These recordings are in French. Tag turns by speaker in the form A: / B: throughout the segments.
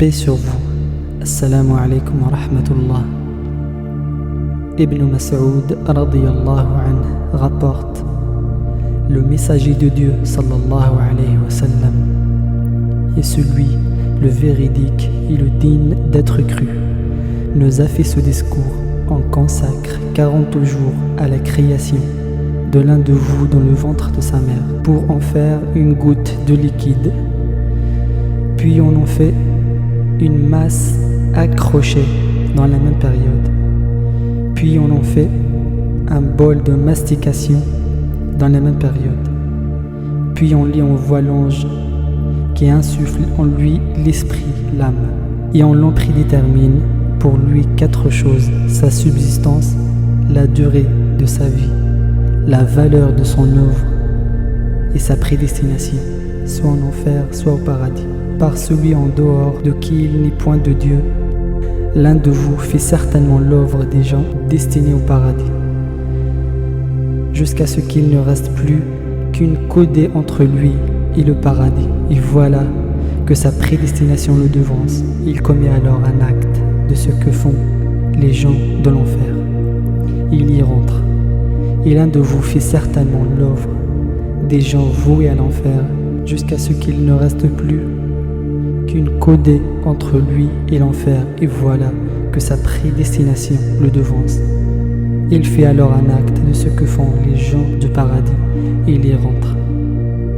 A: Paix sur vous. Assalamu alaikum wa rahmatullah. Ibn Mas'ud radiyallahu anhu rapporte: le messager de Dieu sallallahu alayhi wa sallam est celui, le véridique et le digne d'être cru, nous a fait ce discours. On consacre 40 jours à la création de l'un de vous dans le ventre de sa mère pour en faire une goutte de liquide, puis on en fait une masse accrochée dans la même période, puis on en fait un bol de mastication dans la même période, puis on lit en voix l'ange qui insuffle en lui l'esprit, l'âme, et on l'en prédétermine pour lui 4 choses: sa subsistance, la durée de sa vie, la valeur de son œuvre et sa prédestination, soit en enfer, soit au paradis. Par celui en dehors de qui il n'est point de Dieu, l'un de vous fait certainement l'œuvre des gens destinés au paradis, jusqu'à ce qu'il ne reste plus qu'une coudée entre lui et le paradis. Et voilà que sa prédestination le devance. Il commet alors un acte de ce que font les gens de l'enfer. Il y rentre. Et l'un de vous fait certainement l'œuvre des gens voués à l'enfer, jusqu'à ce qu'il ne reste plus qu'une coudée entre lui et l'enfer, et voilà que sa prédestination le devance. Il fait alors un acte de ce que font les gens du paradis, et il y rentre.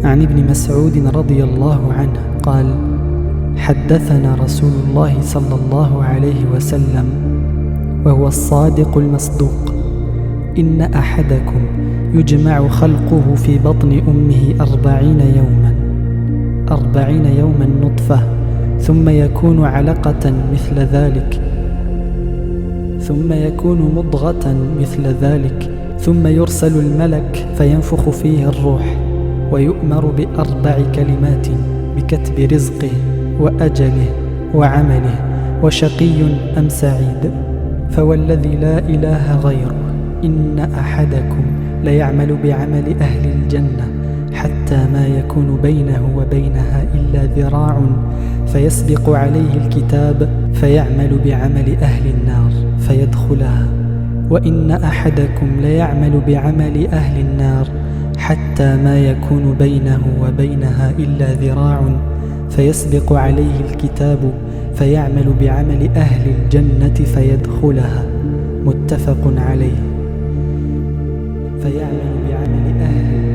A: عن ابن مسعود رضي الله عنه قال: حدثنا رسول الله صلى الله عليه وسلم وهو الصادق المصدوق: إن أحدكم يجمع خلقه في بطن أمه 40 يوما نطفة، ثم يكون علقة مثل ذلك، ثم يكون مضغة مثل ذلك، ثم يرسل الملك فينفخ فيه الروح، ويؤمر ب4 كلمات: بكتب رزقه وأجله وعمله وشقي أم سعيد. فوالذي لا إله غيره إن أحدكم ليعمل بعمل أهل الجنة حتى ما يكون بينه وبينها إلا ذراع، فيسبق عليه الكتاب فيعمل بعمل أهل النار فيدخلها، وإن أحدكم ليعمل بعمل أهل النار حتى ما يكون بينه وبينها إلا ذراع، فيسبق عليه الكتاب فيعمل بعمل أهل الجنة فيدخلها. متفق عليه. فيعمل بعمل أهل